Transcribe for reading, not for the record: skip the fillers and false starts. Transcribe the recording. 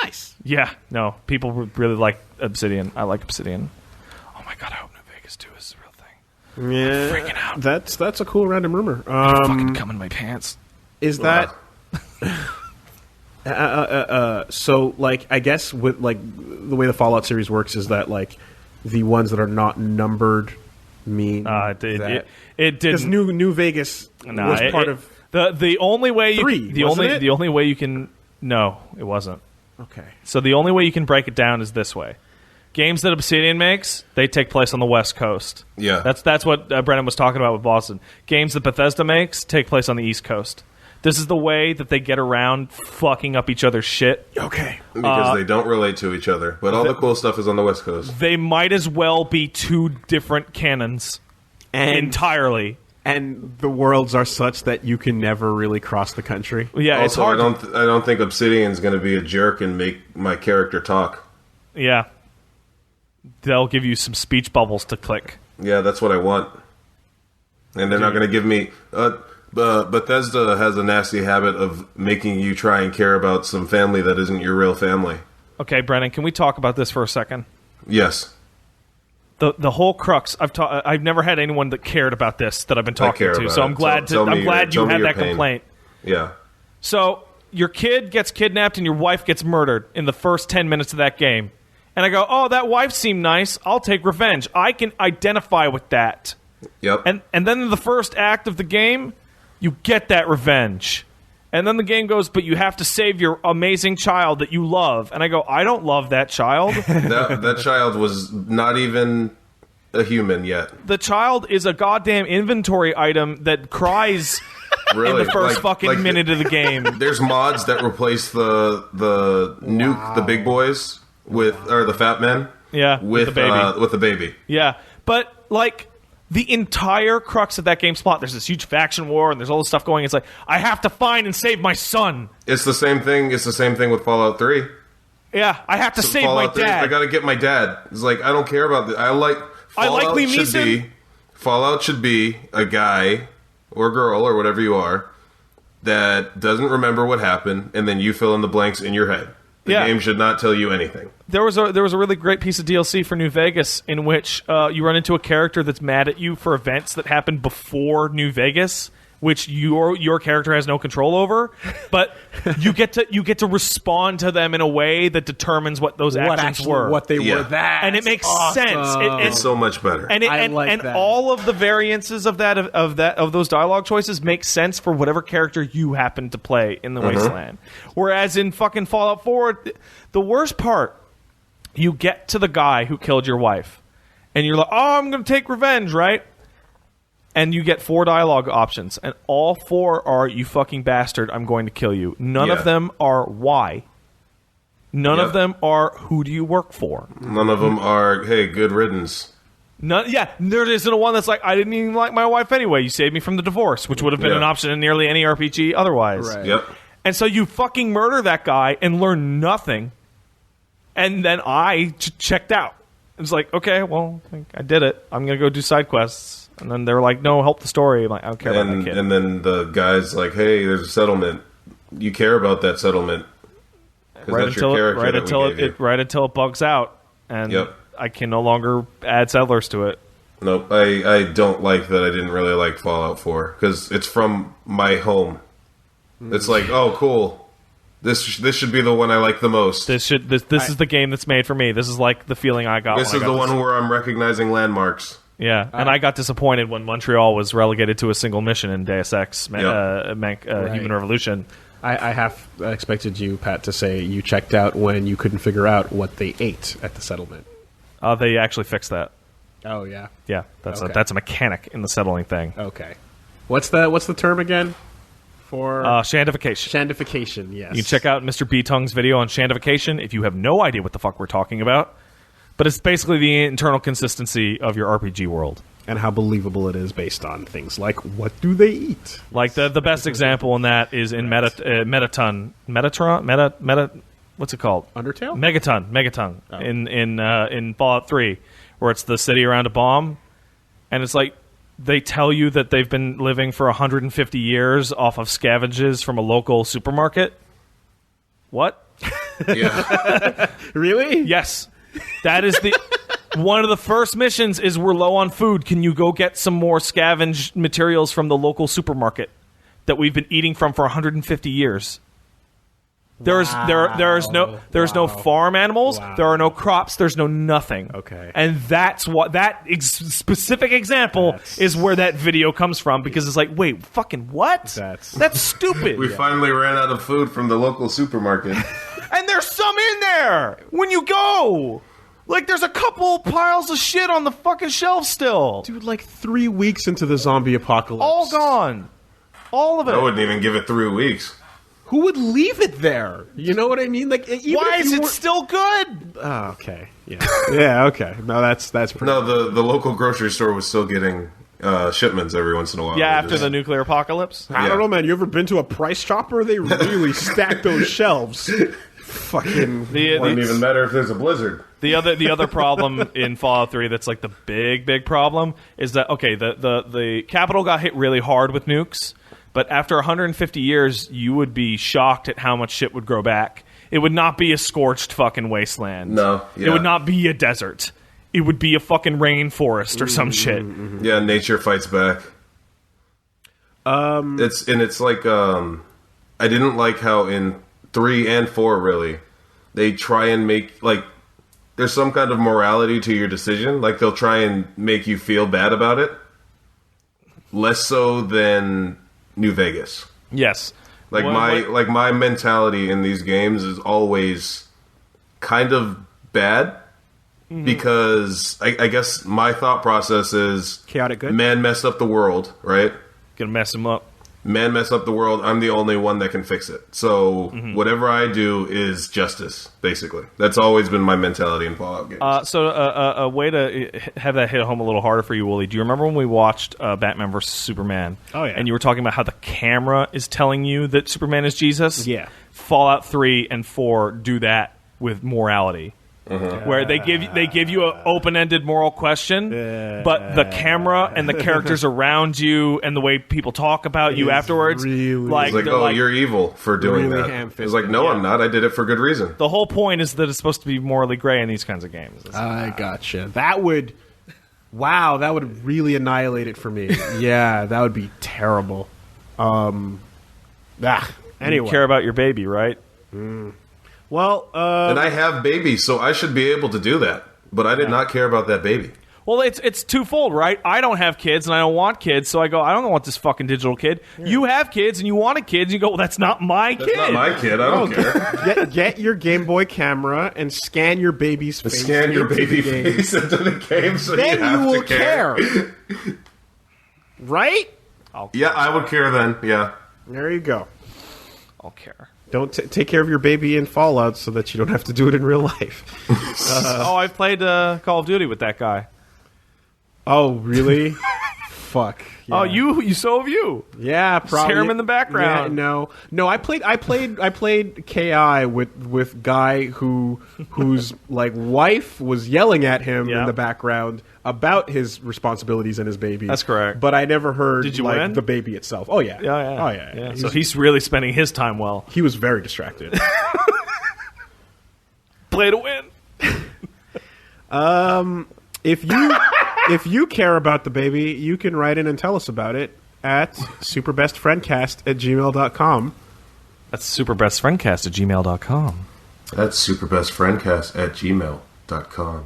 Nice. Yeah, no, people really like Obsidian. I like Obsidian. Oh my god, I hope New Vegas 2 is a real thing. Yeah, I'm freaking out. That's a cool random rumor. Fucking come in my pants. Is that so? Like, I guess with like the way the Fallout series works is that like the ones that are not numbered mean it that it because didn't. New Vegas was part of the only way you 3, the only way you can it wasn't. Okay. So the only way you can break it down is this way. Games that Obsidian makes, they take place on the West Coast. Yeah. That's what Brennan was talking about with Boston. Games that Bethesda makes take place on the East Coast. This is the way that they get around fucking up each other's shit. Okay. Because they don't relate to each other. But all the cool stuff is on the West Coast. They might as well be 2 different canons entirely. And the worlds are such that you can never really cross the country. Yeah, also, it's hard. I don't think Obsidian's going to be a jerk and make my character talk. Yeah. They'll give you some speech bubbles to click. Yeah, that's what I want. And they're not going to give me... Bethesda has a nasty habit of making you try and care about some family that isn't your real family. Okay, Brennan, can we talk about this for a second? Yes. The whole crux. I've never had anyone that cared about this that I've been talking to. So I'm glad you had that complaint. Yeah. So your kid gets kidnapped and your wife gets murdered in the first 10 minutes of that game. And I go, oh, that wife seemed nice. I'll take revenge. I can identify with that. Yep. And then in the first act of the game, you get that revenge. And then the game goes, but you have to save your amazing child that you love. And I go, I don't love that child. that child was not even a human yet. The child is a goddamn inventory item that cries really? in the first minute of the game. There's mods that replace the nuke, the big boys, or the fat men. Yeah, with the baby. Yeah, but like... The entire crux of that game's plot, there's this huge faction war, and there's all this stuff going. It's like, I have to find and save my son. It's the same thing. It's the same thing with Fallout 3. Yeah, I have to save Fallout my 3, dad. I gotta get my dad. It's like, I don't care about this. Fallout should be a guy or girl or whatever you are that doesn't remember what happened, and then you fill in the blanks in your head. The game should not tell you anything. There was a really great piece of DLC for New Vegas in which you run into a character that's mad at you for events that happened before New Vegas, which your character has no control over, but you get to respond to them in a way that determines what those actions were. What they were. That and it makes awesome. sense. It's so much better. And that. All of the variances of those dialogue choices make sense for whatever character you happen to play in the Wasteland. Whereas in fucking Fallout 4, the worst part, you get to the guy who killed your wife, and you're like, oh, I'm going to take revenge, right? And you get 4 dialogue options, and all 4 are, you fucking bastard, I'm going to kill you. None of them are why. None of them are, who do you work for? None of them are, hey, good riddance. There isn't a one that's like, I didn't even like my wife anyway. You saved me from the divorce, which would have been an option in nearly any RPG otherwise. Right. Yep. And so you fucking murder that guy and learn nothing. And then I checked out. It's like, okay, well, I did it. I'm going to go do side quests. And then they're like, no, help the story. I'm like, I don't care about that kid. And then the guy's like, hey, there's a settlement. You care about that settlement. Right until it bugs out. And I can no longer add settlers to it. Nope. I don't like that I didn't really like Fallout 4. Because it's from my home. It's like, oh, cool. This should be the one I like the most. This is the game that's made for me. This is like the feeling I got. This is the one where I'm recognizing landmarks. Yeah, and I got disappointed when Montreal was relegated to a single mission in Deus Ex Human Revolution. I have expected you, Pat, to say you checked out when you couldn't figure out what they ate at the settlement. They actually fixed that. Oh yeah, yeah. That's a mechanic in the settling thing. Okay, what's the term again? For Shandification. Shandification, yes. You can check out Mr. B-Tongue's video on Shandification if you have no idea what the fuck we're talking about. But it's basically the internal consistency of your RPG world. And how believable it is based on things like, what do they eat? Like, the best example in that is in Metatron. What's it called? Undertale? Megaton. Oh. In Fallout 3, where it's the city around a bomb. And it's like, they tell you that they've been living for 150 years off of scavenges from a local supermarket. What? Yeah. Really? Yes. That is the one of the first missions is we're low on food. Can you go get some more scavenged materials from the local supermarket that we've been eating from for 150 years? There's no farm animals. Wow. There are no crops. There's no nothing. Okay. And that's what specific example is where that video comes from, because it's like, wait, fucking what? That's stupid. We finally ran out of food from the local supermarket. And there's some in there when you go. Like, there's a couple piles of shit on the fucking shelf still. Dude, like 3 weeks into the zombie apocalypse. All gone. All of it. I wouldn't even give it 3 weeks. Who would leave it there? You know what I mean? Like, even why if is you it weren't- still good? Oh, okay. Yeah. Yeah, okay. No, that's pretty No, the local grocery store was still getting shipments every once in a while. Yeah, They after just- the nuclear apocalypse. I don't know, man. You ever been to a Price Chopper? They really stack those shelves. Fucking. Wouldn't even matter if there's a blizzard. The other problem in Fallout 3 that's like the big problem is that, okay, the capital got hit really hard with nukes, but after 150 years, you would be shocked at how much shit would grow back. It would not be a scorched fucking wasteland. No, yeah. It would not be a desert. It would be a fucking rainforest or some shit. Yeah, nature fights back. It's like I didn't like how in 3 and 4 really they try and make like there's some kind of morality to your decision. Like they'll try and make you feel bad about it. Less so than New Vegas. Yes. Like my mentality in these games is always kind of bad because I guess my thought process is Chaotic good? Man messed up the world, right? Gonna mess him up. Man messed up the world. I'm the only one that can fix it. So whatever I do is justice, basically. That's always been my mentality in Fallout games. So a way to have that hit home a little harder for you, Wooly. Do you remember when we watched Batman vs Superman? Oh, yeah. And you were talking about how the camera is telling you that Superman is Jesus? Yeah. Fallout 3 and 4 do that with morality. Where they give you an open-ended moral question, but the camera and the characters around you and the way people talk about you afterwards, really- it's like, they're oh, you're evil for doing really that. ham-fisted, It's like, no, yeah. I'm not. I did it for good reason. the whole point is that it's supposed to be morally gray in these kinds of games. I gotcha. That would really annihilate it for me. Yeah, that would be terrible. Anyway. You care about your baby, right? Well, And I have babies, so I should be able to do that. But I did not care about that baby. Well, it's twofold, right? I don't have kids, and I don't want kids, so I go, I don't want this fucking digital kid. You have kids, and you wanted kids, and you go, well, that's not my kid. It's not my kid. I don't care. get your Game Boy camera and scan your baby's face. Scan your into baby the game. face into the game so Then you have you will to care. Right? Yeah, I would care then. Yeah. There you go. I'll care. Don't take care of your baby in Fallout so that you don't have to do it in real life. I've played Call of Duty with that guy. Oh, really? Fuck. Yeah. Oh, so have you. Yeah, probably. hear him in the background. Yeah, no. I played KI with guy whose like wife was yelling at him in the background about his responsibilities and his baby. That's correct. But I never heard Did you like win? the baby itself. Oh yeah. Yeah. Oh yeah. So he's really spending his time well. He was very distracted. Play to win. If you care about the baby, you can write in and tell us about it at superbestfriendcast@gmail.com. That's superbestfriendcast@gmail.com. That's superbestfriendcast@gmail.com.